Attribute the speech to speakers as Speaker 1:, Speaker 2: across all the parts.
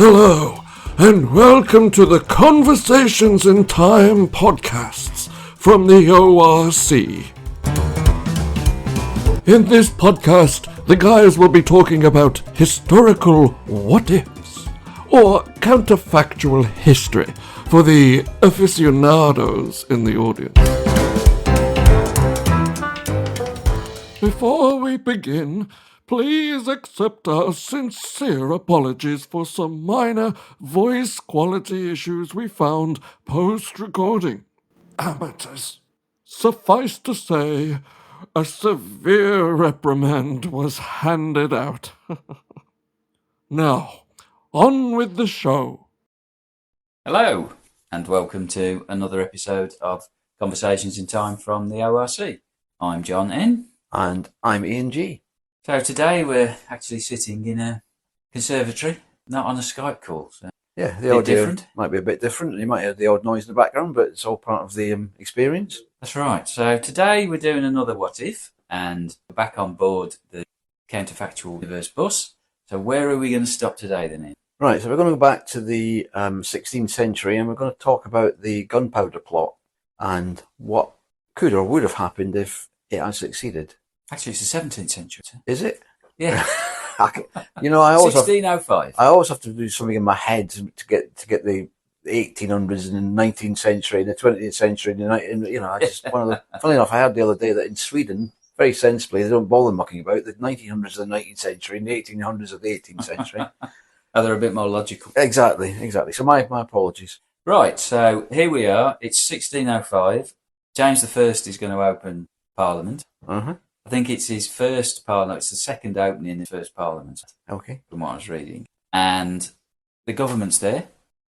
Speaker 1: Hello, and welcome to the Conversations in Time podcasts from the ORC. In this podcast, the guys will be talking about historical what-ifs, or counterfactual history for the aficionados in the audience. Before we begin, please accept our sincere apologies for some minor voice quality issues we found post-recording. Amateurs. Suffice to say, a severe reprimand was handed out. Now, on with the show.
Speaker 2: Hello, and welcome to another episode of Conversations in Time from the ORC. I'm John N.
Speaker 3: And I'm Ian G.
Speaker 2: So today we're actually sitting in a conservatory, not on a Skype call. So
Speaker 3: yeah, the audio
Speaker 2: different.
Speaker 3: Might be a bit different. You might hear the odd noise in the background, but it's all part of the experience.
Speaker 2: That's right. So today we're doing another What If, and we're back on board the Counterfactual Universe bus. So where are we going to stop today then, Ian?
Speaker 3: Right, so we're going to go back to the 16th century, and we're going to talk about the Gunpowder plot and what could or would have happened if it had succeeded.
Speaker 2: Actually, it's the 17th century.
Speaker 3: Is it?
Speaker 2: Yeah.
Speaker 3: I always
Speaker 2: 1605.
Speaker 3: I always have to do something in my head to get the 1800s and the 19th century and the 20th century. And I just funny enough, I heard the other day that in Sweden, very sensibly, they don't bother mucking about the 1900s of the 19th century and the 1800s of the 18th century.
Speaker 2: Oh, they're a bit more logical.
Speaker 3: Exactly. So my apologies.
Speaker 2: Right, so here we are. It's 1605. James I is going to open Parliament.
Speaker 3: Uh-huh.
Speaker 2: I think it's his first Parliament. It's the second opening in his first Parliament.
Speaker 3: Okay.
Speaker 2: From what I was reading. And the government's there.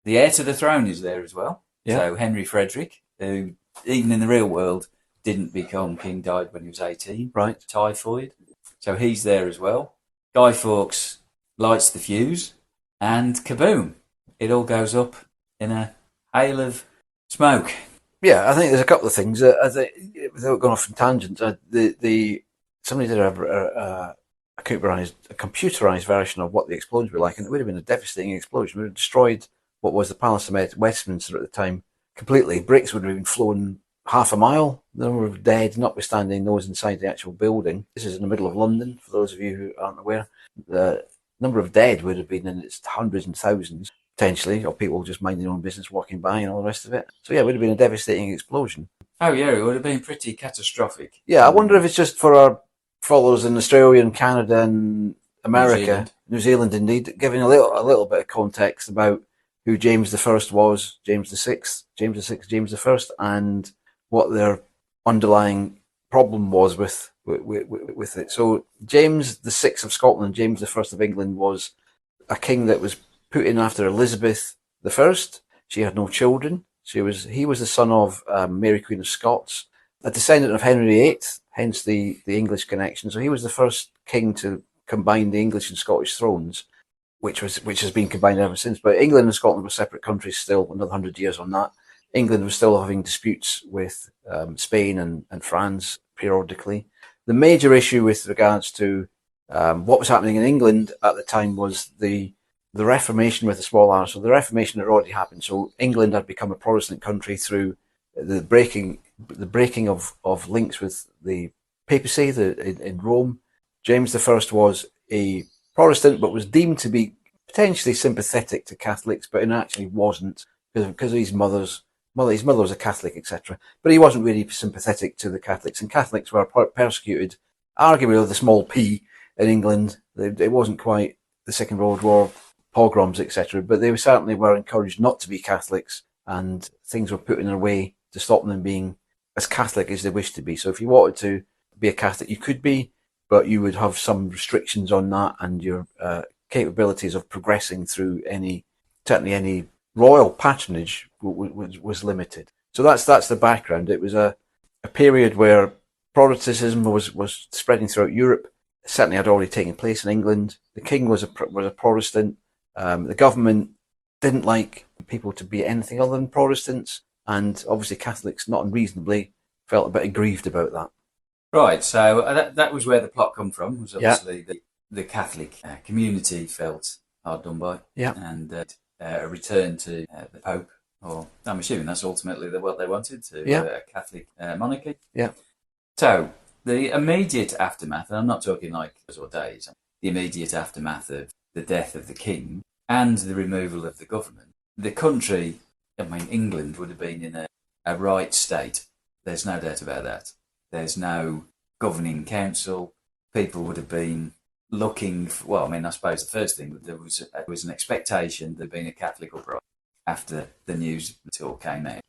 Speaker 2: The heir to the throne is there as well.
Speaker 3: Yeah.
Speaker 2: So Henry Frederick, who even in the real world didn't become king, died when he was 18.
Speaker 3: Right.
Speaker 2: Typhoid. So he's there as well. Guy Fawkes lights the fuse. And kaboom. It all goes up in a hail of smoke.
Speaker 3: Yeah, I think there's a couple of things. Without going off on tangents, somebody did a computerized version of what the explosion would be like, and it would have been a devastating explosion. It would have destroyed what was the Palace of Westminster at the time completely. Bricks would have been flown half a mile. The number of dead, notwithstanding those inside the actual building. This is in the middle of London, for those of you who aren't aware. The number of dead would have been in its hundreds and thousands. Potentially, or people just minding their own business, walking by and all the rest of it. So yeah, it would have been a devastating explosion.
Speaker 2: Oh yeah, it would have been pretty catastrophic.
Speaker 3: Yeah, I wonder if it's just for our followers in Australia and Canada and America, New Zealand indeed, giving a little bit of context about who James I was, James VI, James I, and what their underlying problem was with it. So James VI of Scotland, James I of England was a king that was put in after Elizabeth I. She had no children. He was the son of Mary Queen of Scots, a descendant of Henry VIII, hence the English connection. So he was the first king to combine the English and Scottish thrones, which has been combined ever since. But England and Scotland were separate countries still, another 100 years on that. England was still having disputes with Spain and France periodically. The major issue with regards to what was happening in England at the time was the Reformation with a small r. So the Reformation had already happened. So England had become a Protestant country through the breaking of links with the papacy in Rome. James I was a Protestant, but was deemed to be potentially sympathetic to Catholics, but it actually wasn't because his mother was a Catholic, etc. But he wasn't really sympathetic to the Catholics, and Catholics were persecuted, arguably with a small p in England. It wasn't quite the Second World War pogroms, etc., but they certainly were encouraged not to be Catholics, and things were put in their way to stop them being as Catholic as they wished to be. So if you wanted to be a Catholic, you could be, but you would have some restrictions on that, and your capabilities of progressing through any royal patronage was limited. So that's the background. It was a period where Protestantism was spreading throughout Europe. It certainly had already taken place in England. The king was a Protestant. The government didn't like people to be anything other than Protestants, and obviously Catholics, not unreasonably, felt a bit aggrieved about that.
Speaker 2: Right, so that was where the plot come from. Was obviously the Catholic community felt hard done by.
Speaker 3: Yeah.
Speaker 2: And a return to the Pope, or I'm assuming that's ultimately what they wanted, to a Catholic monarchy.
Speaker 3: Yeah.
Speaker 2: So the immediate aftermath, and I'm not talking like hours or days, the immediate aftermath of the death of the king and the removal of the government, the country, I mean, England would have been in a right state. There's no doubt about that. There's no governing council. People would have been looking for, well, I mean, I suppose the first thing, there was an expectation there'd been a Catholic uprising after the news all came out.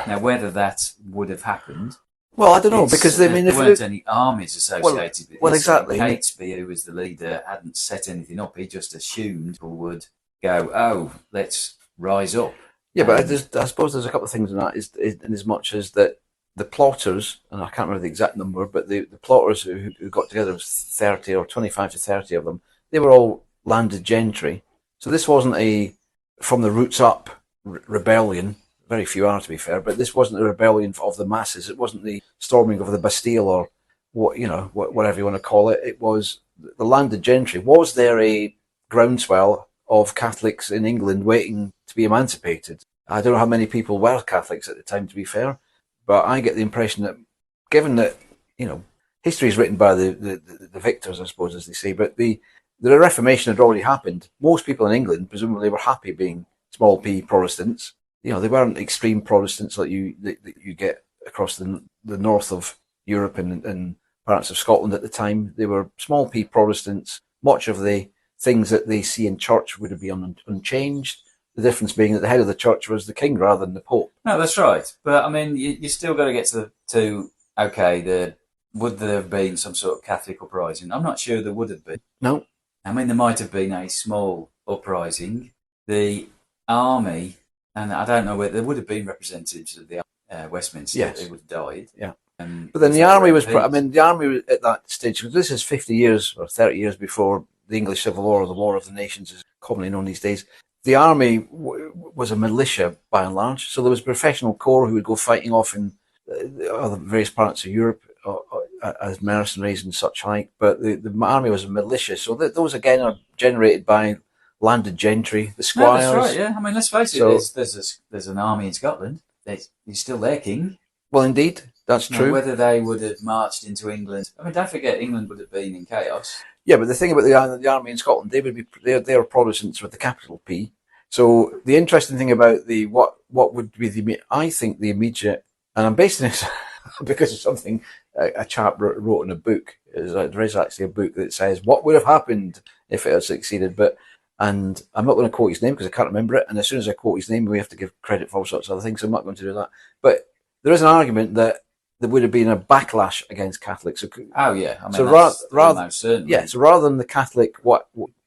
Speaker 2: Now, whether that would have happened,
Speaker 3: well, I don't know, because I mean,
Speaker 2: there weren't any armies associated with
Speaker 3: well,
Speaker 2: this.
Speaker 3: exactly.
Speaker 2: Catesby, who was the leader, hadn't set anything up. He just assumed people would go, "Oh, let's rise up."
Speaker 3: Yeah, but I suppose there's a couple of things in that. Is in as much as that the plotters, and I can't remember the exact number, but the plotters who got together, was 30 or 25 to 30 of them. They were all landed gentry, so this wasn't a from the roots up rebellion. Very few are, to be fair, but this wasn't a rebellion of the masses. It wasn't the storming of the Bastille or whatever you want to call it. It was the landed gentry. Was there a groundswell of Catholics in England waiting to be emancipated? I don't know how many people were Catholics at the time, to be fair, but I get the impression that, given that, history is written by the victors, I suppose, as they say, but the Reformation had already happened. Most people in England presumably were happy being small p Protestants. They weren't extreme Protestants like you get across the north of Europe and parts of Scotland at the time. They were small p Protestants. Much of the things that they see in church would have been unchanged. The difference being that the head of the church was the king rather than the Pope.
Speaker 2: No, that's right. But I mean, you still got to get to okay, would there have been some sort of Catholic uprising? I'm not sure there would have been.
Speaker 3: No.
Speaker 2: I mean, there might have been a small uprising. The army, and I don't know whether there would have been representatives of the Westminster.
Speaker 3: Yes.
Speaker 2: They would have died.
Speaker 3: Yeah. But then the army was, at that stage, because this is 50 years or 30 years before the English Civil War, or the War of the Nations is commonly known these days. The army was a militia by and large. So there was a professional corps who would go fighting off in other various parts of Europe as mercenaries and such like. But the army was a militia. So those again are generated by landed gentry, the squires.
Speaker 2: No, that's right, yeah. I mean, let's face it, there's an army in Scotland. He's still their king.
Speaker 3: Well, indeed, that's true.
Speaker 2: Whether they would have marched into England, I mean, don't forget, England would have been in chaos.
Speaker 3: Yeah, but the thing about the army in Scotland, they're Protestants with the capital P. So the interesting thing about what would be I think the immediate, and I'm basing this because of something a chap wrote in a book. There is actually a book that says what would have happened if it had succeeded, and I'm not going to quote his name because I can't remember it. And as soon as I quote his name, we have to give credit for all sorts of other things. So I'm not going to do that. But there is an argument that there would have been a backlash against Catholics.
Speaker 2: Oh yeah, I mean,
Speaker 3: so so rather than the Catholic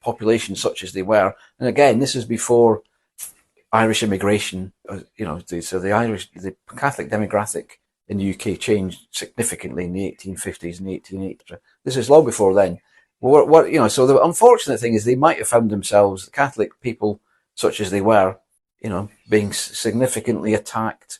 Speaker 3: population such as they were, and again, this is before Irish immigration. So the Catholic demographic in the UK changed significantly in the 1850s and 1880s. This is long before then. So the unfortunate thing is they might have found themselves, the Catholic people, such as they were, being significantly attacked,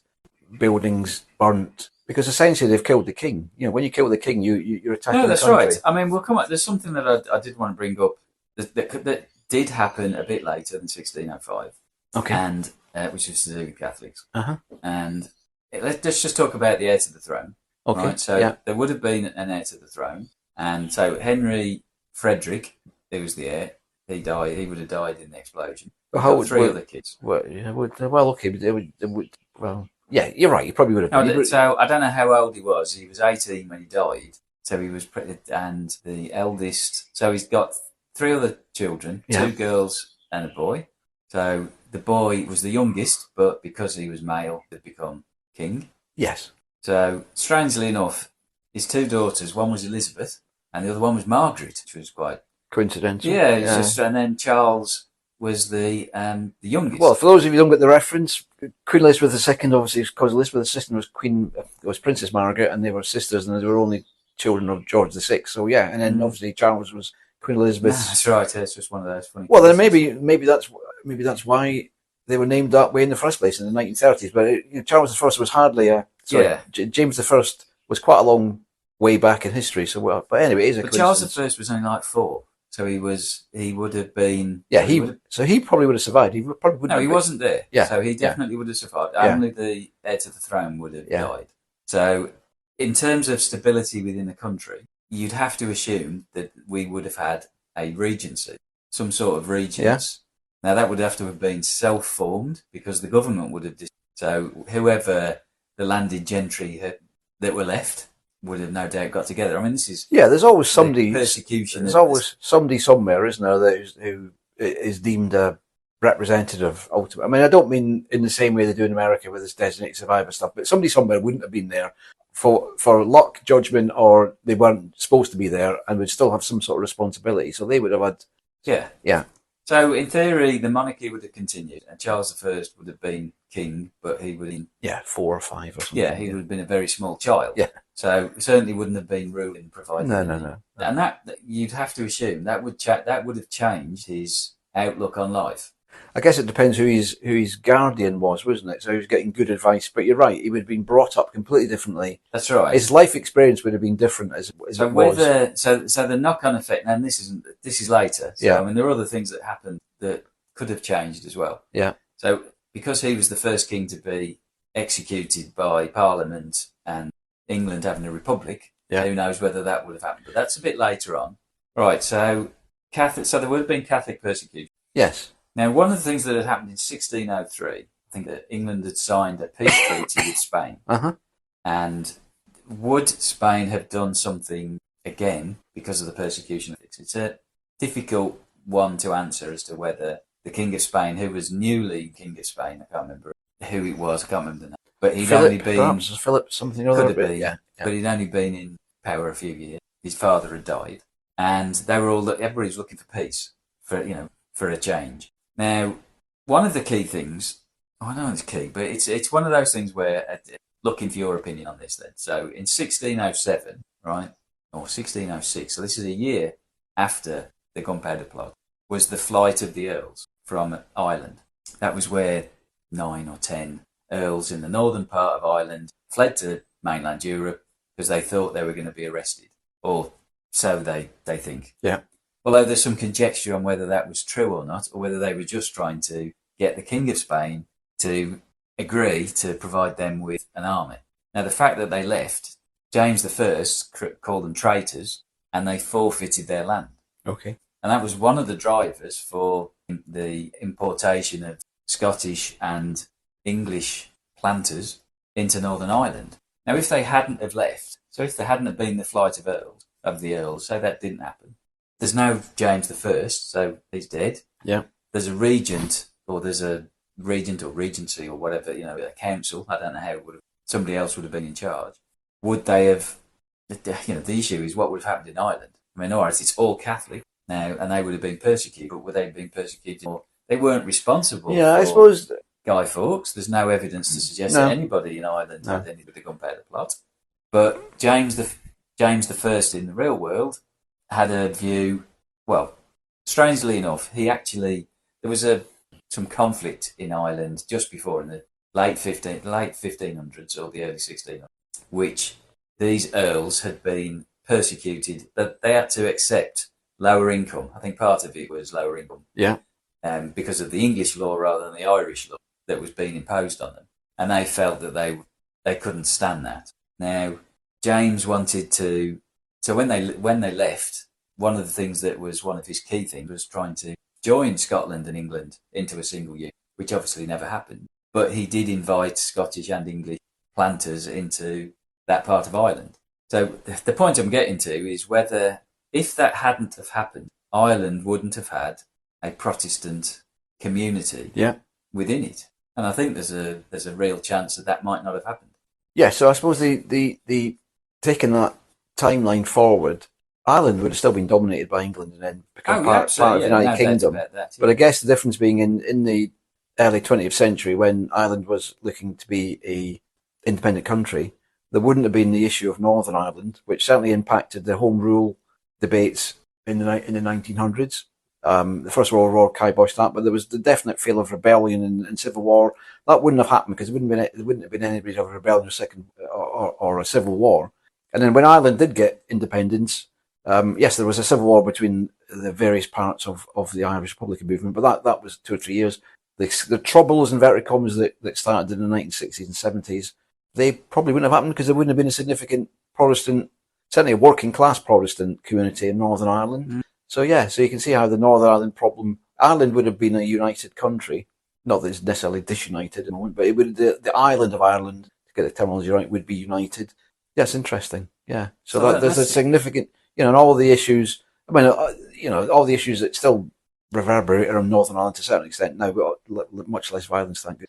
Speaker 3: buildings burnt, because essentially they've killed the king. When you kill the king, you're attacking the country.
Speaker 2: No, that's right. I mean, we'll come up. There's something that I did want to bring up that did happen a bit later than 1605.
Speaker 3: Okay.
Speaker 2: And which is to do with Catholics.
Speaker 3: Uh-huh.
Speaker 2: And let's just talk about the heir to the throne.
Speaker 3: Okay.
Speaker 2: Right? So there would have been an heir to the throne. And so Henry Frederick, who was the heir, he died. He would have died in the explosion. Three other kids.
Speaker 3: Well, okay, but they would. Well, yeah, you're right. You probably would have.
Speaker 2: No, so I don't know how old he was. He was 18 when he died. So he was, and the eldest. So he's got three other children, two girls and a boy. So the boy was the youngest, but because he was male, he'd become king.
Speaker 3: Yes.
Speaker 2: So strangely enough, his two daughters, one was Elizabeth, and the other one was Margaret, which was quite
Speaker 3: coincidental.
Speaker 2: Yeah, and then Charles was the youngest.
Speaker 3: Well, for those of you who don't get the reference, Queen Elizabeth II, obviously, because Elizabeth's sister was Princess Margaret, and they were sisters, and they were only children of George VI. So yeah, and then obviously Charles was Queen Elizabeth.
Speaker 2: That's right. It's just one of those funny.
Speaker 3: Well, then maybe that's why they were named that way in the first place in the 1930s. But Charles I was hardly James I was quite a long way back in history. So but anyway, it is a
Speaker 2: Charles I was only like 4.
Speaker 3: Yeah,
Speaker 2: he would have been.
Speaker 3: yeah.
Speaker 2: He would have,
Speaker 3: So he probably would have survived. He probably wouldn't.
Speaker 2: no, he
Speaker 3: have
Speaker 2: wasn't there.
Speaker 3: Yeah,
Speaker 2: So he
Speaker 3: yeah.
Speaker 2: definitely would have survived.
Speaker 3: Yeah.
Speaker 2: Only the heir to the throne would have
Speaker 3: Yeah.
Speaker 2: died. So, in terms of stability within the country, you'd have to assume that we would have had a regency, some sort of regents. Now, that would have to have been self-formed because the government would have. So, whoever the landed gentry that were left would have no doubt got together. I mean, this is
Speaker 3: Yeah, there's always somebody.
Speaker 2: persecution.
Speaker 3: There's always somebody somewhere, isn't there, who is deemed a representative. Ultimate. I mean, I don't mean in the same way they do in America with this designated survivor stuff, but somebody somewhere wouldn't have been there for luck, judgment, or they weren't supposed to be there, and would still have some sort of responsibility. So they would have had.
Speaker 2: Yeah. So in theory, the monarchy would have continued, and Charles I would have been king, but he would have
Speaker 3: 4 or 5 or something.
Speaker 2: Yeah, he would have been a very small child.
Speaker 3: Yeah.
Speaker 2: So certainly wouldn't have been ruling, providing.
Speaker 3: No.
Speaker 2: And that you'd have to assume that would have changed his outlook on life.
Speaker 3: I guess it depends who his guardian was, wasn't it? So he was getting good advice, but you're right. He would have been brought up completely differently.
Speaker 2: That's right.
Speaker 3: His life experience would have been different as
Speaker 2: so
Speaker 3: it was.
Speaker 2: So the knock-on effect, and this is later. So,
Speaker 3: Yeah.
Speaker 2: I mean, there are other things that happened that could have changed as well.
Speaker 3: Yeah.
Speaker 2: So because he was the first king to be executed by Parliament and England having a republic, who knows whether that would have happened? But that's a bit later on. Right. So there would have been Catholic persecution.
Speaker 3: Yes.
Speaker 2: Now, one of the things that had happened in 1603, I think that England had signed a peace treaty with Spain.
Speaker 3: Uh-huh.
Speaker 2: And would Spain have done something again because of the persecution? It's a difficult one to answer as to whether the King of Spain, who was newly King of Spain, I can't remember who it was, I can't remember the name, but he'd only been...
Speaker 3: Perhaps Philip something or other.
Speaker 2: Could have been,
Speaker 3: yeah.
Speaker 2: But he'd only been in power a few years. His father had died. And everybody was looking for peace, for a change. Now, one of the key things, I know it's key, but it's one of those things where, looking for your opinion on this then. So in 1607, right, or 1606, so this is a year after the Gunpowder Plot, was the flight of the Earls from Ireland. That was where 9 or 10 Earls in the northern part of Ireland fled to mainland Europe because they thought they were going to be arrested, or so they think.
Speaker 3: Yeah.
Speaker 2: Although there's some conjecture on whether that was true or not, or whether they were just trying to get the King of Spain to agree to provide them with an army. Now, the fact that they left, James I called them traitors, and they forfeited their land.
Speaker 3: Okay.
Speaker 2: And that was one of the drivers for the importation of Scottish and English planters into Northern Ireland. Now, if they hadn't have left, so if there hadn't have been the flight of the Earls, so that didn't happen. There's no James I, so he's dead.
Speaker 3: Yeah.
Speaker 2: There's a regent, or regency, or whatever, a council. I don't know how it would have. Somebody else would have been in charge. Would they have? The issue is what would have happened in Ireland. I mean, all right, it's all Catholic now, and they would have been persecuted. But would they have been persecuted? Or they weren't responsible.
Speaker 3: Yeah,
Speaker 2: for
Speaker 3: I suppose
Speaker 2: Guy Fawkes. There's no evidence to suggest
Speaker 3: No.
Speaker 2: that anybody in Ireland had anything with the Gunpowder Plot. But James I in the real world had a view. Well, strangely enough, there was some conflict in Ireland just before, in the late 1500s or the early 1600s, which these earls had been persecuted. That they had to accept lower income. I think part of it was lower income.
Speaker 3: Yeah.
Speaker 2: Because of the English law rather than the Irish law that was being imposed on them, and they felt that they couldn't stand that. Now, James wanted to. So when they left, one of the things that was one of his key things was trying to join Scotland and England into a single union, which obviously never happened. But he did invite Scottish and English planters into that part of Ireland. So the point I'm getting to is whether, if that hadn't have happened, Ireland wouldn't have had a Protestant community within it. And I think there's a real chance that might not have happened.
Speaker 3: Yeah, so I suppose the taking that timeline forward, Ireland would have still been dominated by England and then become part of the United Kingdom. But I guess the difference being in the early 20th century, when Ireland was looking to be a independent country, there wouldn't have been the issue of Northern Ireland, which certainly impacted the Home Rule debates in the 1900s. The First World War kiboshed that, but there was the definite feel of rebellion and civil war. That wouldn't have happened because there wouldn't have been anybody of a rebellion or a civil war. And then when Ireland did get independence, Yes, there was a civil war between the various parts of the Irish Republican movement, but that was 2 or 3 years. The troubles, inverted commas, that started in the 1960s and 70s, they probably wouldn't have happened because there wouldn't have been a significant Protestant, certainly a working class Protestant community in Northern Ireland.
Speaker 2: Mm.
Speaker 3: So you can see how the Northern Ireland problem, Ireland would have been a united country. Not that it's necessarily disunited at the moment, but it would, the island of Ireland, to get the terminology right, would be united. Yes, interesting. Yeah. So there's a significant, and all the issues, all the issues that still reverberate around Northern Ireland to a certain extent now, but much less violence, thank you.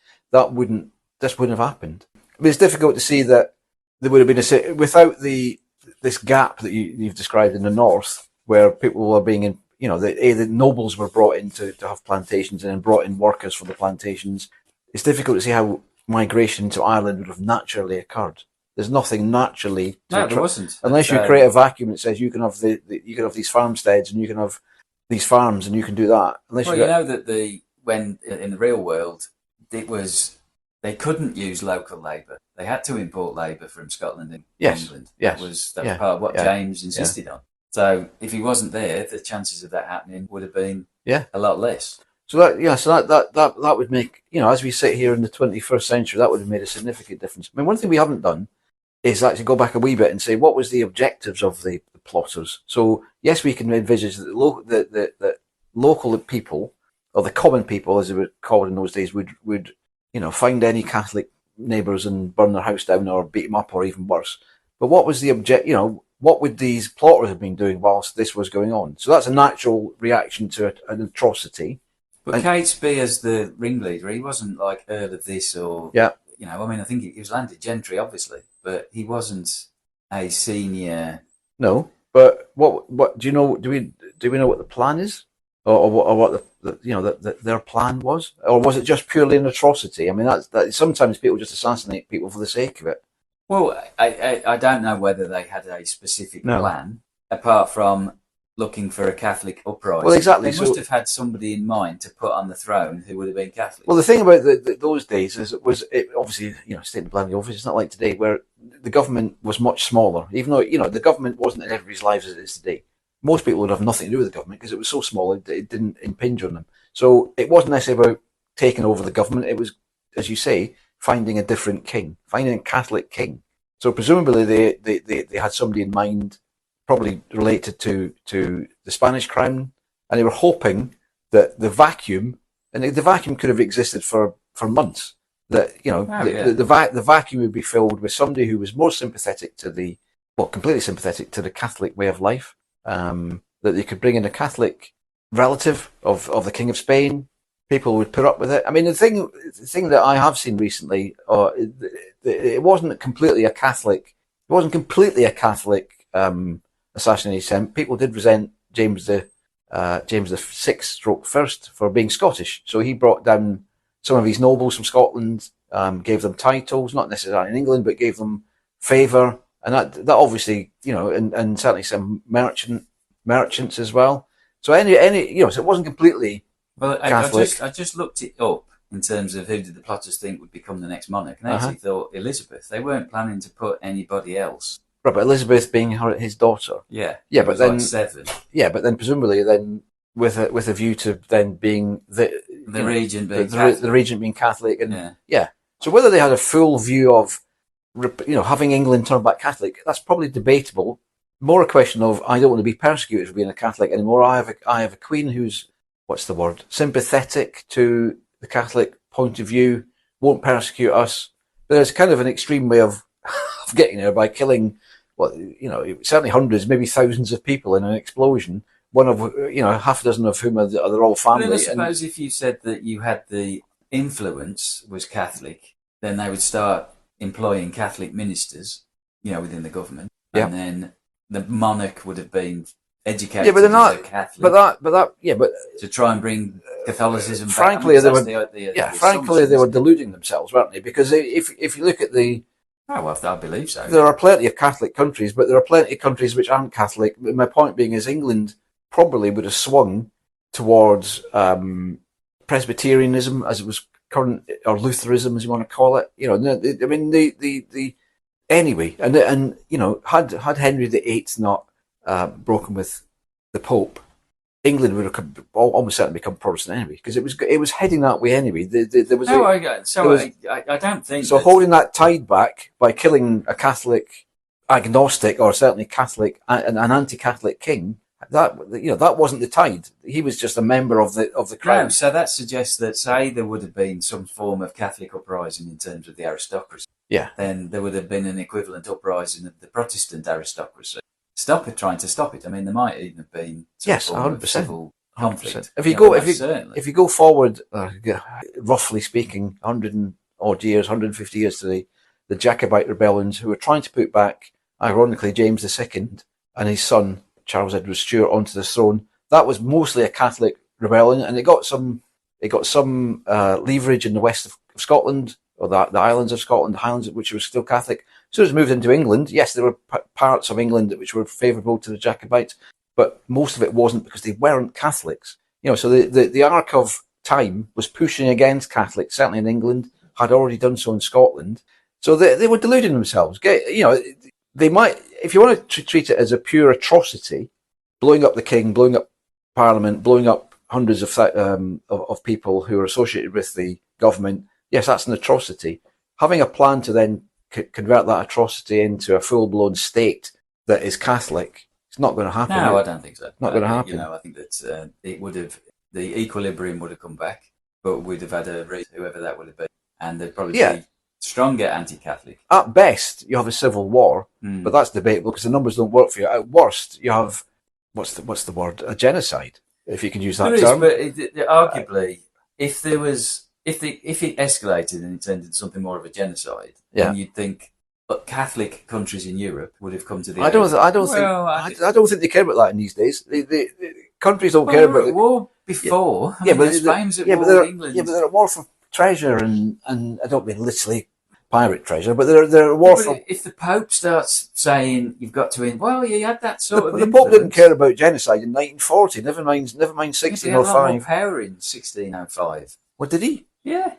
Speaker 3: This wouldn't have happened. I mean, it's difficult to see that there would have been without this gap that you've described in the north, where people were being the nobles were brought in to have plantations and then brought in workers for the plantations. It's difficult to see how migration to Ireland would have naturally occurred. There's nothing naturally.
Speaker 2: No, there wasn't.
Speaker 3: Unless you create a vacuum that says you can have you can have these farmsteads and you can have these farms and you can do that.
Speaker 2: That when in the real world, they couldn't use local labour. They had to import labour from Scotland and England.
Speaker 3: Yes.
Speaker 2: That was part of what James insisted on. So if he wasn't there, the chances of that happening would have been a lot less.
Speaker 3: So that would make, as we sit here in the 21st century, that would have made a significant difference. I mean, one thing we haven't done is actually go back a wee bit and say, what was the objectives of the plotters? So yes, we can envisage that the local people, or the common people, as they were called in those days, would find any Catholic neighbours and burn their house down or beat them up or even worse. But what was the what would these plotters have been doing whilst this was going on? So that's a natural reaction to an atrocity.
Speaker 2: But Catesby, as the ringleader, he wasn't like Earl of this or I think he was landed gentry, obviously, but he wasn't a senior.
Speaker 3: No, but what do you know? Do we know what the plan is, or what their plan was, or was it just purely an atrocity? I mean, that sometimes people just assassinate people for the sake of it.
Speaker 2: Well, I don't know whether they had a specific plan apart from looking for a Catholic uprising.
Speaker 3: Well, exactly.
Speaker 2: They must have had somebody in mind to put on the throne who would have been Catholic.
Speaker 3: Well, the thing about those days is it obviously, stating blandly obvious, it's not like today where the government was much smaller. Even though, the government wasn't in everybody's lives as it is today. Most people would have nothing to do with the government because it was so small, it didn't impinge on them. So it wasn't necessarily about taking over the government. It was, as you say, finding a different king, finding a Catholic king. So presumably they had somebody in mind, probably related to the Spanish crown, and they were hoping that the vacuum could have existed for months. That the vacuum would be filled with somebody who was more sympathetic completely sympathetic to the Catholic way of life. That they could bring in a Catholic relative of the King of Spain. People would put up with it. I mean, the thing that I have seen recently, it wasn't completely a Catholic. It wasn't completely a Catholic assassination. People did resent James the Sixth First for being Scottish. So he brought down some of his nobles from Scotland, gave them titles, not necessarily in England, but gave them favour, and that obviously, and certainly some merchants as well. So so it wasn't completely.
Speaker 2: Well,
Speaker 3: Catholic.
Speaker 2: I just looked it up in terms of who did the plotters think would become the next monarch, and they actually thought Elizabeth. They weren't planning to put anybody else.
Speaker 3: Right, but Elizabeth being his daughter.
Speaker 2: Yeah,
Speaker 3: but then
Speaker 2: 7.
Speaker 3: Yeah, but then presumably then with a view to then being the
Speaker 2: regent being
Speaker 3: the regent being Catholic, and So whether they had a full view of having England turn back Catholic, that's probably debatable. More a question of, I don't want to be persecuted for being a Catholic anymore. I have a queen who's, what's the word, sympathetic to the Catholic point of view, won't persecute us. But there's kind of an extreme way of getting there by killing, certainly hundreds, maybe thousands of people in an explosion. One of, half a dozen of whom are all family.
Speaker 2: But I suppose if you said that you had the influence was Catholic, then they would start employing Catholic ministers, within the government, and then the monarch would have been educated.
Speaker 3: Yeah, but they're not
Speaker 2: Catholic.
Speaker 3: But
Speaker 2: to try and bring Catholicism back.
Speaker 3: Frankly, they were deluding themselves, weren't they? Because if you look at the.
Speaker 2: Oh, well, I believe so.
Speaker 3: There are plenty of Catholic countries, but there are plenty of countries which aren't Catholic. My point being is England probably would have swung towards Presbyterianism, as it was current, or Lutheranism, as you want to call it. Anyway, and had Henry VIII not broken with the Pope, England would have almost certainly become Protestant anyway, because it was heading that way anyway. There was
Speaker 2: I don't think
Speaker 3: so
Speaker 2: that,
Speaker 3: holding that tide back by killing a Catholic agnostic, or certainly Catholic, an anti-Catholic king. That wasn't the tide. He was just a member of the crown.
Speaker 2: No, so that suggests that, say, there would have been some form of Catholic uprising in terms of the aristocracy.
Speaker 3: Yeah.
Speaker 2: Then there would have been an equivalent uprising of the Protestant aristocracy. Trying to stop it. I mean, there might even have been some form
Speaker 3: 100%.
Speaker 2: of civil conflict.
Speaker 3: 100%. If you go forward, roughly speaking, 100 and odd years, 150 years to the Jacobite rebellions, who were trying to put back, ironically, James II and his son Charles Edward Stuart onto the throne. That was mostly a Catholic rebellion, and it got some leverage in the west of Scotland, or the islands of Scotland, the Highlands, which was still Catholic. So it moved into England. Yes, there were parts of England which were favourable to the Jacobites, but most of it wasn't, because they weren't Catholics. So the arc of time was pushing against Catholics, certainly in England, had already done so in Scotland. So they were deluding themselves. They might, if you want to treat it as a pure atrocity, blowing up the king, blowing up Parliament, blowing up hundreds of people who are associated with the government, yes, that's an atrocity. Having a plan to then convert that atrocity into a full-blown state that is Catholic, it's not going to happen.
Speaker 2: No, I don't think so.
Speaker 3: Not going to happen.
Speaker 2: I think that the equilibrium would have come back, but we'd have had whoever that would have been, and there'd probably be stronger anti-Catholic.
Speaker 3: At best, you have a civil war, but that's debatable because the numbers don't work for you. At worst, you have what's the word? A genocide, if you can use that term.
Speaker 2: But arguably, if it escalated and it turned into something more of a genocide, then you'd think Catholic countries in Europe would have come to the.
Speaker 3: I don't think they care about that in these days. The countries don't care about
Speaker 2: the war before. Spain's at war with England.
Speaker 3: Yeah, but they're at war for treasure, and I don't mean literally pirate treasure, but they're at war for.
Speaker 2: If the Pope starts saying you've got to you had that sort of.
Speaker 3: The Pope didn't care about genocide in 1940. Never mind 1605.
Speaker 2: He had a lot more power in 1605.
Speaker 3: What did he?
Speaker 2: Yeah,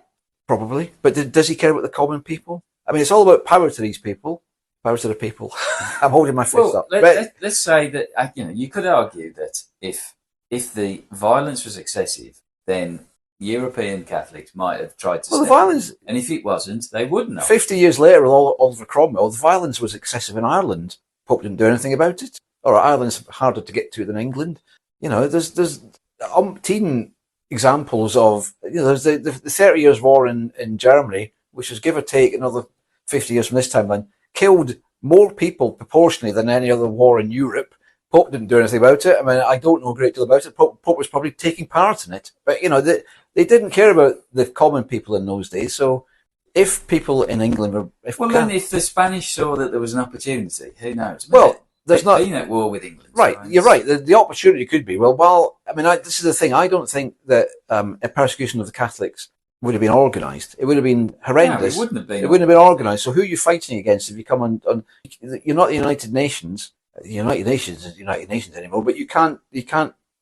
Speaker 3: probably. But does he care about the common people? I mean, it's all about power to these people. Power to the people. I'm holding my fist up.
Speaker 2: Let's say that you could argue that if the violence was excessive, then European Catholics might have tried to.
Speaker 3: Well, the violence,
Speaker 2: and if it wasn't, they wouldn't have.
Speaker 3: 50 years later, with Oliver Cromwell, the violence was excessive in Ireland. Pope didn't do anything about it. Or Ireland's harder to get to than England. There's umpteen examples of. There's the 30 Years' War in Germany, which was give or take another 50 years from this timeline, killed more people proportionally than any other war in Europe. Pope didn't do anything about it. I mean, I don't know a great deal about it. Pope was probably taking part in it. But, they didn't care about the common people in those days. So if people in England were... If
Speaker 2: the Spanish saw that there was an opportunity, who knows?
Speaker 3: There's not...
Speaker 2: been at war with England.
Speaker 3: Right, you're right. The opportunity could be. This is the thing. I don't think that a persecution of the Catholics would have been organised. It would have been horrendous.
Speaker 2: No, it wouldn't have been.
Speaker 3: It wouldn't have been organised. So who are you fighting against if you come on? You're not the United Nations. The United Nations isn't United Nations anymore. But you can't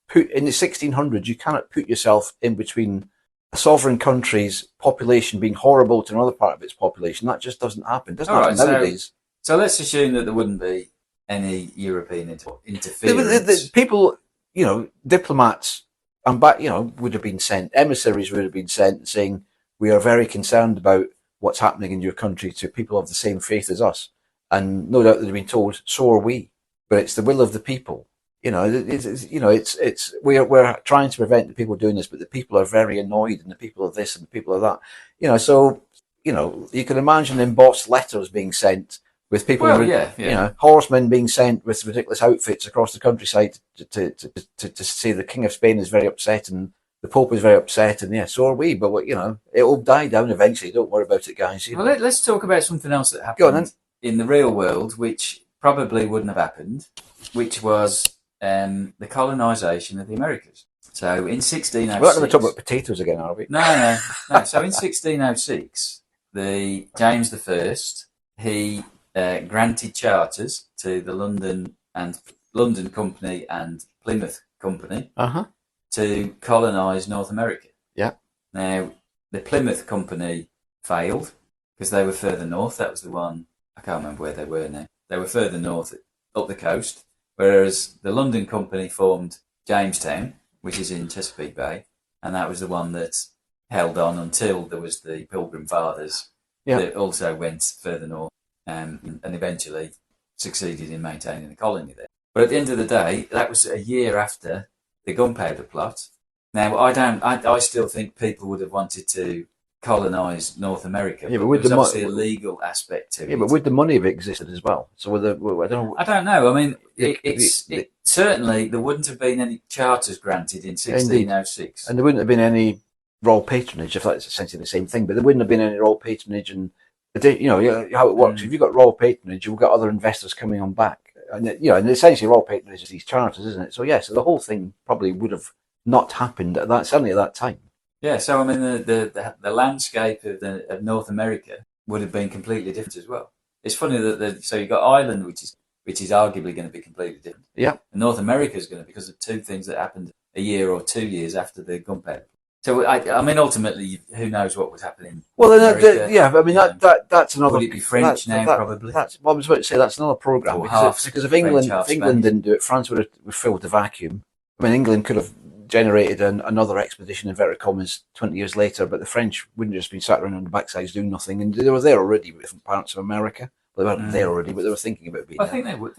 Speaker 3: put in the 1600s. You cannot put yourself in between a sovereign country's population being horrible to another part of its population. That just doesn't happen. It doesn't happen nowadays.
Speaker 2: So let's assume that there wouldn't be any European interference.
Speaker 3: The people, diplomats. Would have been sent, emissaries would have been sent saying, we are very concerned about what's happening in your country to people of the same faith as us. And no doubt they'd have been told, so are we. But it's the will of the people. We're trying to prevent the people doing this, but the people are very annoyed, and the people of this and the people of that. You can imagine embossed letters being sent with people, horsemen being sent with ridiculous outfits across the countryside to say the King of Spain is very upset and the Pope is very upset, and so are we. But it will die down eventually. Don't worry about it, guys.
Speaker 2: Let's talk about something else that happened in the real world, which probably wouldn't have happened, which was the colonisation of the Americas. So in 1606,
Speaker 3: we're not going to talk about potatoes again, are we?
Speaker 2: No. So in 1606, the James I, he granted charters to the London Company and Plymouth Company to colonise North America.
Speaker 3: Yeah.
Speaker 2: Now, the Plymouth Company failed because they were further north. That was the one, I can't remember where they were now. They were further north up the coast, Whereas the London company formed Jamestown, which is in Chesapeake Bay, and that was the one that held on until there was the Pilgrim Fathers that also went further north and eventually succeeded in maintaining the colony there. But at the end of the day, that was a year after the Gunpowder Plot. Now, I still think people would have wanted to colonise North America, but there's obviously a legal aspect to it.
Speaker 3: Yeah, but would the money have existed as well? So I
Speaker 2: don't know. I mean, certainly there wouldn't have been any charters granted in 1606.
Speaker 3: And there wouldn't have been any royal patronage, if that's essentially the same thing, but there wouldn't have been any royal patronage. And, how it works, if you've got royal patronage, you've got other investors coming on back. And, and essentially royal patronage is these charters, isn't it? So, so the whole thing probably would have not happened certainly at that time.
Speaker 2: Yeah, so I mean, the landscape of North America would have been completely different as well. It's funny that so you've got Ireland, which is arguably going to be completely different.
Speaker 3: Yeah.
Speaker 2: And North America is going to, because of two things that happened a year or 2 years after the Gunpowder. So I mean, ultimately, who knows what was happening?
Speaker 3: Well, that's another.
Speaker 2: Would it be French now? Probably.
Speaker 3: That's what I was about to say. That's another program because if England didn't do it, France would have filled the vacuum. I mean, England could have generated another expedition, inverted commas, 20 years later, but the French wouldn't have just been sat around on the backsides doing nothing, and they were there already with different parts of America. Well, they weren't there already, but they were thinking about being.
Speaker 2: I think they were,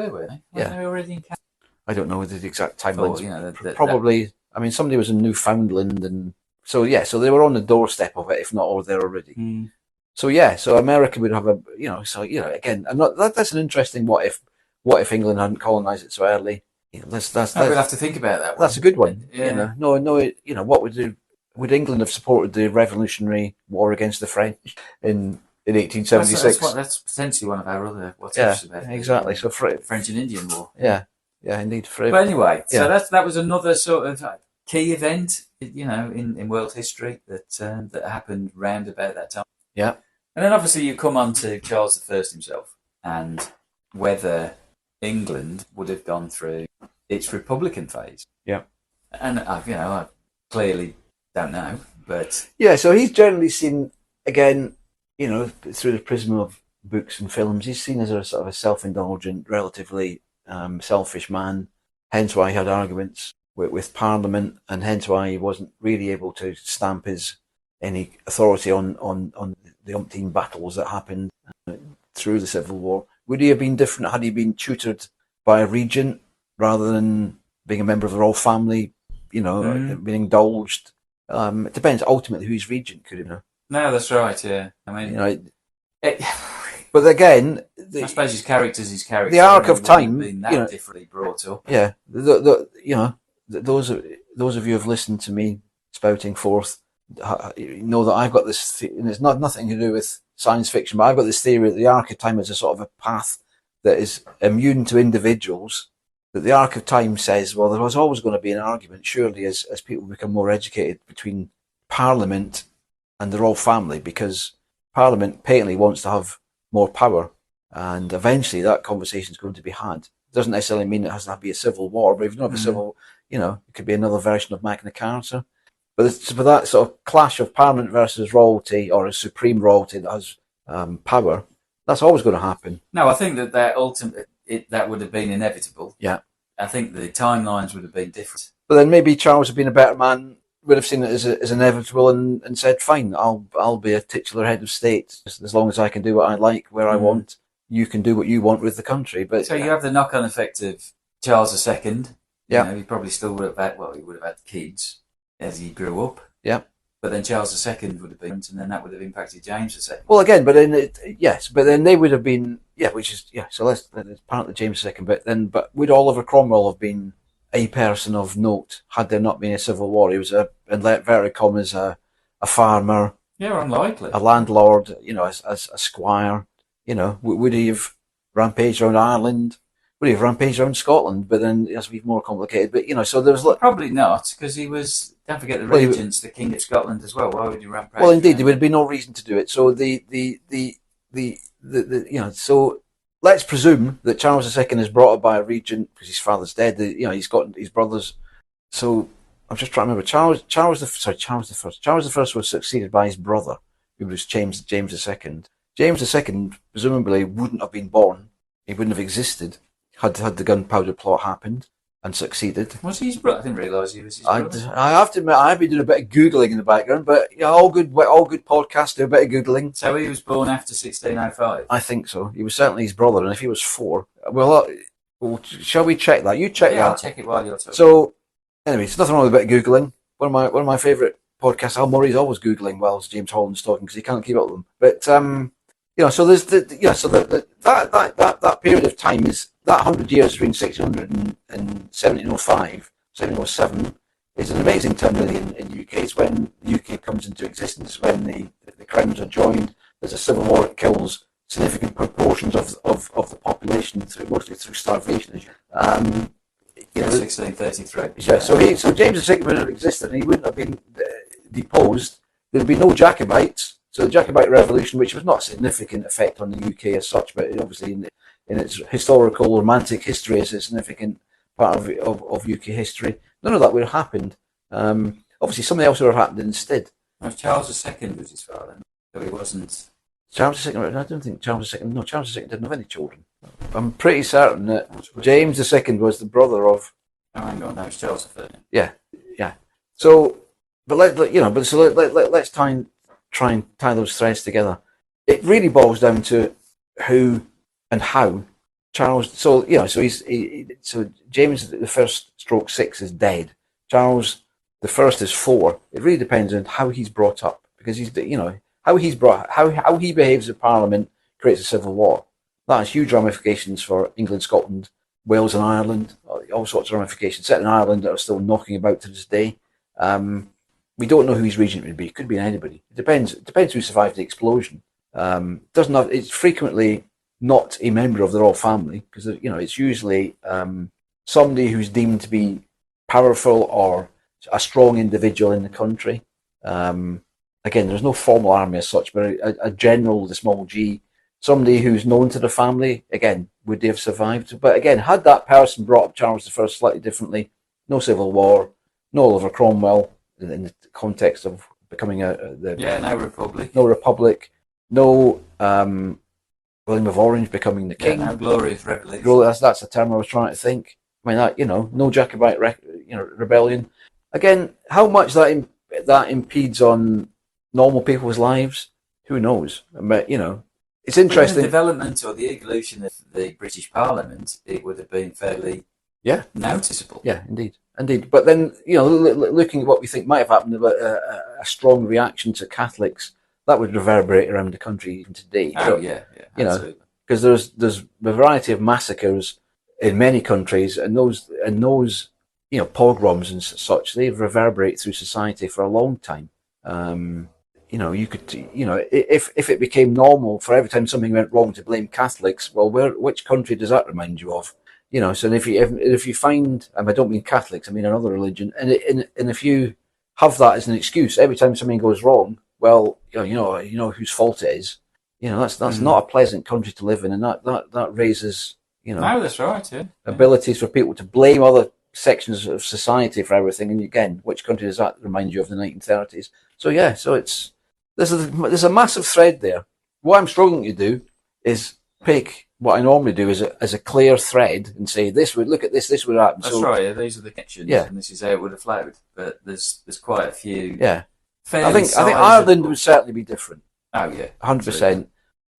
Speaker 2: weren't they?
Speaker 3: Yeah.
Speaker 2: They were already in Canada.
Speaker 3: I don't know the exact timelines.
Speaker 2: Probably.
Speaker 3: I mean, somebody was in Newfoundland, and so they were on the doorstep of it, if not all there already.
Speaker 2: Mm.
Speaker 3: So America would have again, that's an interesting what if England hadn't colonised it so early.
Speaker 2: We'll have to think about that one.
Speaker 3: That's a good one.
Speaker 2: Yeah.
Speaker 3: What would England have supported the Revolutionary War against the French in 1876?
Speaker 2: That's potentially one of our other what-ifs about it.
Speaker 3: Exactly. So
Speaker 2: French and Indian War.
Speaker 3: Yeah, indeed.
Speaker 2: But anyway, so that was another sort of key event, in world history that happened round about that time.
Speaker 3: Yeah.
Speaker 2: And then obviously you come on to Charles I himself and whether England would have gone through its Republican phase.
Speaker 3: Yeah.
Speaker 2: And I clearly don't know, but
Speaker 3: so he's generally seen, again, through the prism of books and films, he's seen as a sort of a self-indulgent, relatively selfish man. Hence why he had arguments with Parliament, and hence why he wasn't really able to stamp any authority on the umpteen battles that happened through the Civil War. Would he have been different had he been tutored by a regent rather than being a member of the royal family, being indulged? It depends ultimately who his regent could have.
Speaker 2: No, that's right, yeah. I mean,
Speaker 3: but again,
Speaker 2: I suppose his character.
Speaker 3: The arc of time,
Speaker 2: been that differently brought up.
Speaker 3: Yeah, those of you who have listened to me spouting forth know that I've got this, and it's nothing to do with science fiction, but I've got this theory that the arc of time is a sort of a path that is immune to individuals. That the arc of time says, well, there was always going to be an argument, surely, as people become more educated, between Parliament and the royal family, because Parliament patently wants to have more power, and eventually that conversation is going to be had. It doesn't necessarily mean it has to be a civil war, but if you don't have a civil, it could be another version of Magna Carta. But for that sort of clash of Parliament versus royalty, or a supreme royalty that has power, that's always going to happen.
Speaker 2: No, I think that ultimately that would have been inevitable.
Speaker 3: Yeah.
Speaker 2: I think the timelines would have been different.
Speaker 3: But then maybe Charles, have been a better man, would have seen it as inevitable and said, fine, I'll be a titular head of state as long as I can do what I like, where I want. You can do what you want with the country. But
Speaker 2: so you have the knock-on effect of Charles II.
Speaker 3: Yeah.
Speaker 2: He probably still would have had kids as he grew up.
Speaker 3: Yeah.
Speaker 2: But then Charles II would have been, and then that would have impacted James II.
Speaker 3: Well, again, but then they would have been, so that's part of the James II bit. But would Oliver Cromwell have been a person of note had there not been a civil war? He was in inverted commas a farmer.
Speaker 2: Yeah, unlikely.
Speaker 3: A landlord, as a squire. Would he have rampaged around Ireland? Would he have rampaged around Scotland? But then it has to be more complicated. But so there was
Speaker 2: probably not, because he was. Don't forget the regents, the King of Scotland as well. Why would you rampage?
Speaker 3: Well, indeed, there would be no reason to do it. So so let's presume that Charles II is brought up by a regent because his father's dead. He's got his brothers. So I'm just trying to remember. Charles I was succeeded by his brother, who was James II. James II presumably wouldn't have been born. He wouldn't have existed had the Gunpowder plot happened and succeeded.
Speaker 2: Was he his brother? I didn't realise he was his
Speaker 3: I
Speaker 2: brother.
Speaker 3: have to admit, I've been doing a bit of googling in the background, but yeah, all good podcasts do a bit of googling.
Speaker 2: So he was born after 1605?
Speaker 3: I think so. He was certainly his brother, and if he was 4, well, shall we check that? You check that.
Speaker 2: I'll check it while you're talking.
Speaker 3: So, anyway, there's nothing wrong with a bit of googling. One of my favourite podcasts, Al Murray's always googling whilst James Holland's talking because he can't keep up with them. But so there's that period of time is that 100 years between 1600 and 1705, 1707 is an amazing time really in the UK. It's when the UK comes into existence, when the crowns are joined. There's a civil war that kills significant proportions of the population mostly through starvation.
Speaker 2: 1633.
Speaker 3: Yeah, so James II wouldn't have existed, and he wouldn't have been deposed. There'd be no Jacobites. So the Jacobite Revolution, which was not a significant effect on the UK as such, but obviously in its historical romantic history is a significant part of UK history. None of that would have happened. Obviously, something else would have happened instead.
Speaker 2: Charles II was his father, so he wasn't.
Speaker 3: Charles II. I don't think Charles II. No, Charles II didn't have any children. I'm pretty certain that James II was the brother of.
Speaker 2: Oh, hang on, no, it's Charles III.
Speaker 3: Yeah. So, but let's try and tie those threads together. It really boils down to who and how Charles. So James I/6 is dead. Charles I is 4. It really depends on how he's brought up, because how he behaves in Parliament creates a civil war. That has huge ramifications for England, Scotland, Wales, and Ireland. All sorts of ramifications. Set in Ireland that are still knocking about to this day. We don't know who his regent would be. It could be anybody. It depends who survived the explosion. It's frequently not a member of the royal family, because it's usually somebody who's deemed to be powerful or a strong individual in the country. Again, there's no formal army as such, but a general with a small g, somebody who's known to the family. Again, would they have survived? But again, had that person brought up Charles I slightly differently, no civil war, no Oliver Cromwell in the context of becoming
Speaker 2: no republic,
Speaker 3: no William of Orange becoming the king.
Speaker 2: No glorious revolution.
Speaker 3: That's the term I was trying to think. I mean, no Jacobite rebellion. Again, how much that impedes on normal people's lives, who knows? But it's interesting.
Speaker 2: The development or the evolution of the British Parliament, it would have been fairly noticeable.
Speaker 3: Yeah, indeed. But then, looking at what we think might have happened, about a strong reaction to Catholics, that would reverberate around the country even today.
Speaker 2: Oh, yeah, absolutely.
Speaker 3: Because there's a variety of massacres in many countries, and those pogroms and such, they reverberate through society for a long time. You could, if it became normal for every time something went wrong to blame Catholics, well, which country does that remind you of? So if you find, I don't mean Catholics, I mean another religion, and if you have that as an excuse every time something goes wrong, well, whose fault it is. That's not a pleasant country to live in, and that raises
Speaker 2: No, that's right. Yeah.
Speaker 3: abilities for people to blame other sections of society for everything. And again, which country does that remind you of the 1930s? So there's a massive thread there. What I'm struggling to do is pick what I normally do as a clear thread and say, this would happen.
Speaker 2: That's right. Yeah, these are the connections, and this is how it would have flowed. But there's quite a few.
Speaker 3: Yeah, I think Ireland would certainly be different.
Speaker 2: Oh yeah,
Speaker 3: 100%.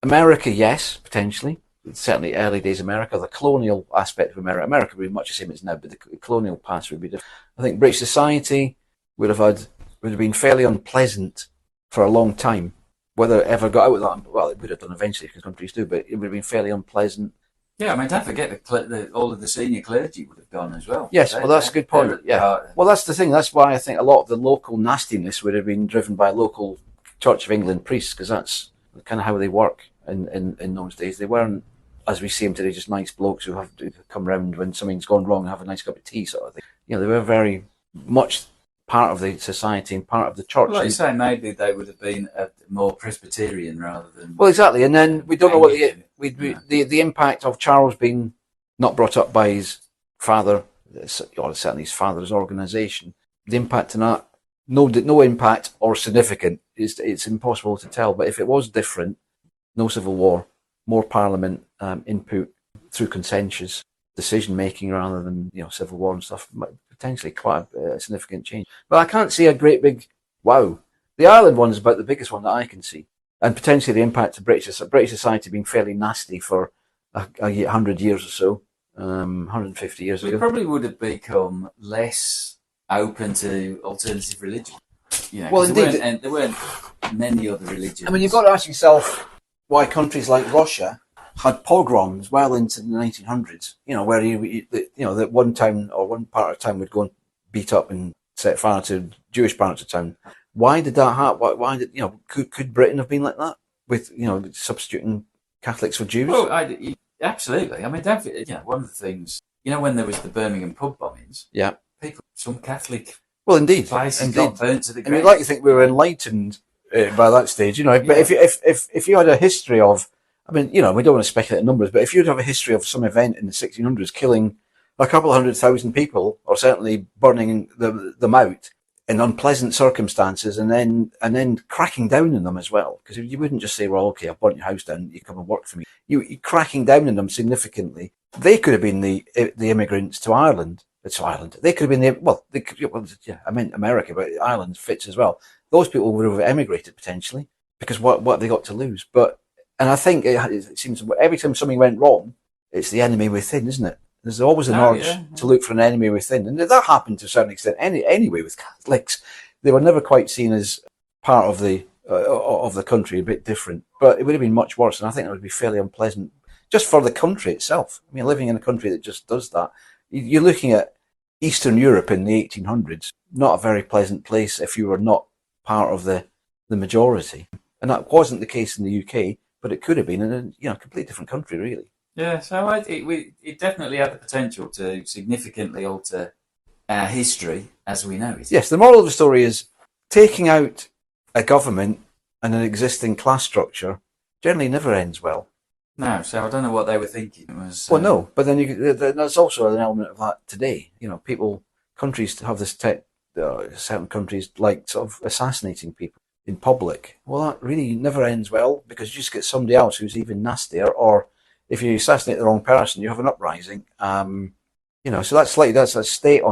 Speaker 3: America, yes, potentially. Certainly, early days America, the colonial aspect of America would be much the same as now, but the colonial past would be different. I think British society would have been fairly unpleasant for a long time. Whether it ever got out of that, well, it would have done eventually, because countries do, but it would have been fairly unpleasant.
Speaker 2: Yeah, don't forget all of the senior clergy would have gone as well.
Speaker 3: Yes, that's a good point. Yeah, well, that's the thing. That's why I think a lot of the local nastiness would have been driven by local Church of England priests, because that's kind of how they work in those days. They weren't, as we see them today, just nice blokes who have to come round when something's gone wrong and have a nice cup of tea, sort of thing. They were very much part of the society and part of the church.
Speaker 2: Well, like you say, maybe they would have been more Presbyterian rather than.
Speaker 3: Well, exactly, and then we don't know what the impact of Charles being not brought up by his father, or certainly his father's organisation. The impact on that, no impact or significant. It's impossible to tell. But if it was different, no civil war, more Parliament input through consensus, decision making rather than civil war and stuff. Potentially quite a significant change. But I can't see a great big wow. The Ireland one is about the biggest one that I can see, and potentially the impact of British society being fairly nasty for 100 years or so, 150 years ago.
Speaker 2: We probably would have become less open to alternative religion.
Speaker 3: Well, indeed,
Speaker 2: there weren't many other religions.
Speaker 3: I mean, you've got to ask yourself why countries like Russia had pogroms well into the 1900s. Where that one town or one part of town would go and beat up and set fire to Jewish parts of town. Why did that happen? Why did could Britain have been like that with substituting Catholics for Jews?
Speaker 2: Well, absolutely. I mean, one of the things when there was the Birmingham pub bombings, some Catholic places got burnt to the ground.
Speaker 3: I mean, like you think we were enlightened by that stage, But if you had a history of, I mean, we don't want to speculate in numbers, but if you'd have a history of some event in the 1600s killing a couple of 100,000 people, or certainly burning them out in unpleasant circumstances, and then cracking down on them as well, because you wouldn't just say, well, okay, I've burnt your house down, you come and work for me. You cracking down on them significantly. They could have been the immigrants to Ireland. They could have been I meant America, but Ireland fits as well. Those people would have emigrated potentially, because what have they got to lose? And I think it seems every time something went wrong, it's the enemy within, isn't it? There's always an urge to look for an enemy within. And that happened to a certain extent anyway with Catholics. They were never quite seen as part of the country, a bit different. But it would have been much worse, and I think it would be fairly unpleasant just for the country itself. I mean, living in a country that just does that. You're looking at Eastern Europe in the 1800s, not a very pleasant place if you were not part of the majority. And that wasn't the case in the UK, but it could have been in a completely different country, really.
Speaker 2: Yeah, so it definitely had the potential to significantly alter our history as we know it.
Speaker 3: Yes, the moral of the story is taking out a government and an existing class structure generally never ends well.
Speaker 2: No, so I don't know what they were thinking. It was
Speaker 3: well, no, but then there's also an element of that today. Countries have this certain countries like sort of assassinating people in public. Well, that really never ends well, because you just get somebody else who's even nastier, or if you assassinate the wrong person, you have an uprising. So that's a state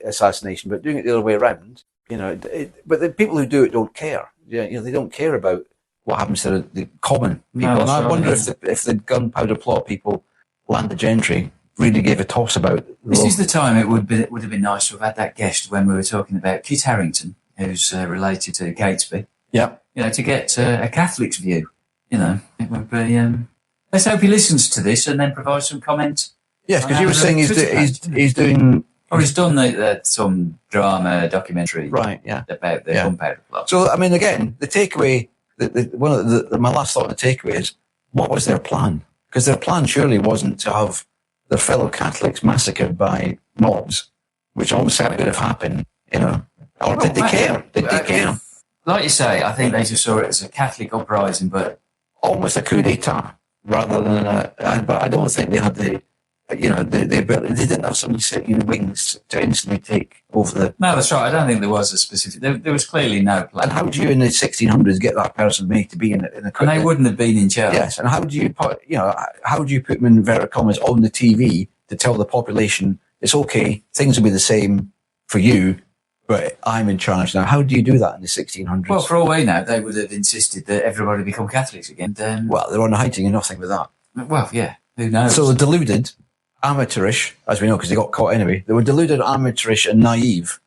Speaker 3: assassination, but doing it the other way around, but the people who do it don't care. They don't care about what happens to the common people.
Speaker 2: No,
Speaker 3: and I wonder if the gunpowder plot people, landed gentry, really gave a toss about.
Speaker 2: This is the time it would have been nice to have had that guest when we were talking about Kit Harington, who's related to Catesby.
Speaker 3: Yeah.
Speaker 2: To get a Catholic's view. It would be. Let's hope he listens to this and then provides some comment.
Speaker 3: Yes, because you were saying he's doing.
Speaker 2: Or he's done some drama documentary,
Speaker 3: right? Yeah.
Speaker 2: About the Gunpowder plot.
Speaker 3: So I mean, again, the takeaway. My last thought on the takeaway is, what was their plan? Because their plan surely wasn't to have their fellow Catholics massacred by mobs, which almost certainly would have happened, Or did they care? Did they care?
Speaker 2: Like you say, I think they just saw it as a Catholic uprising, but
Speaker 3: almost a coup d'état rather than but I don't think they had the ability. They didn't have somebody sitting in the wings to instantly take over the.
Speaker 2: No, that's right. I don't think there was a specific. There was clearly no plan.
Speaker 3: And how would you in the 1600s get that person made to be in a coup?
Speaker 2: And they wouldn't have been in charge.
Speaker 3: Yes, and how do you put them in inverted commas on the TV to tell the population it's okay, things will be the same for you, but I'm in charge now? How do you do that in the 1600s?
Speaker 2: Well, for all we know, they would have insisted that everybody become Catholics again.
Speaker 3: Well, they're on hiding and nothing with that.
Speaker 2: Well, yeah, who knows?
Speaker 3: So they're deluded, amateurish, as we know, because they got caught anyway. They were deluded, amateurish, and naive,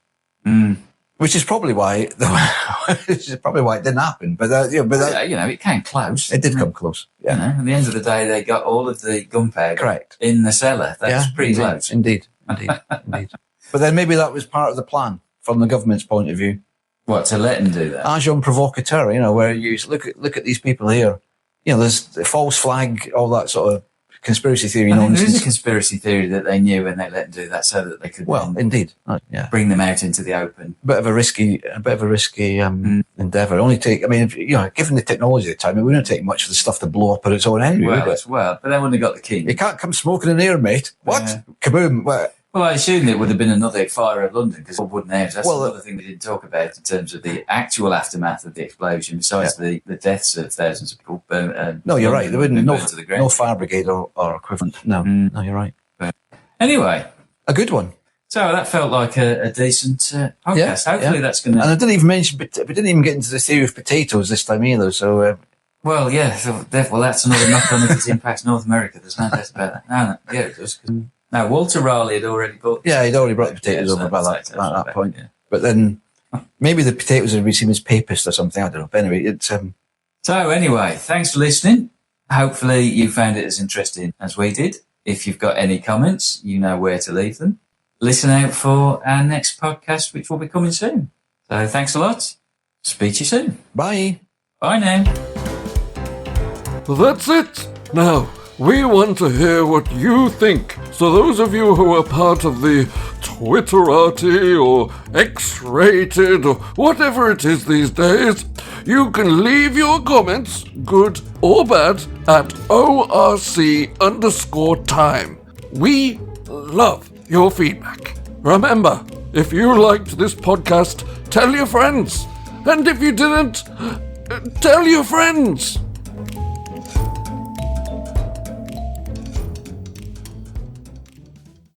Speaker 3: which is probably why it didn't happen. But
Speaker 2: it came close.
Speaker 3: It did come close. Yeah.
Speaker 2: At the end of the day, they got all of the gunpowder
Speaker 3: correct
Speaker 2: in the cellar. That's pretty close.
Speaker 3: Indeed. But then maybe that was part of the plan from the government's point of view.
Speaker 2: What, to let them do that?
Speaker 3: Agent provocateur, where you look at these people here. There's the false flag, all that sort of conspiracy theory nonsense.
Speaker 2: There is a conspiracy theory that they knew when they let them do that, so that they could
Speaker 3: indeed,
Speaker 2: bring them out into the open.
Speaker 3: A bit of a risky endeavour. Given the technology at the time, it wouldn't take much for the stuff to blow up on its own anyway.
Speaker 2: But they wouldn't have got the king.
Speaker 3: You can't come smoking in here, mate. What? Yeah. Kaboom! What?
Speaker 2: Well, I assume it would have been another fire of London, because it wouldn't have. That's another thing we didn't talk about in terms of the actual aftermath of the explosion, besides the deaths of thousands of people.
Speaker 3: No, you're right. There wouldn't
Speaker 2: to the ground.
Speaker 3: No fire brigade or equivalent. No, you're right.
Speaker 2: Anyway,
Speaker 3: A good one.
Speaker 2: so that felt like a decent podcast. Hopefully that's going
Speaker 3: And I
Speaker 2: to...
Speaker 3: didn't even mention, we didn't even get into the theory of potatoes this time either. So
Speaker 2: Well, yeah, so that's another knock on if it impacts North America. There's no doubt about that. No, yeah, it does. Now, Walter Raleigh had already brought...
Speaker 3: yeah, he'd already brought the potatoes over by that point.
Speaker 2: Yeah.
Speaker 3: But then maybe the potatoes would be seen as papist or something. I don't know. But anyway, it's
Speaker 2: So anyway, thanks for listening. Hopefully you found it as interesting as we did. If you've got any comments, you know where to leave them. Listen out for our next podcast, which will be coming soon. So thanks a lot. Speak to you soon.
Speaker 3: bye.
Speaker 2: Bye now.
Speaker 1: That's it. Now, we want to hear what you think. So those of you who are part of the Twitterati or X-rated or whatever it is these days, you can leave your comments, good or bad, at ORC_time. We love your feedback. Remember, if you liked this podcast, tell your friends. And if you didn't, tell your friends.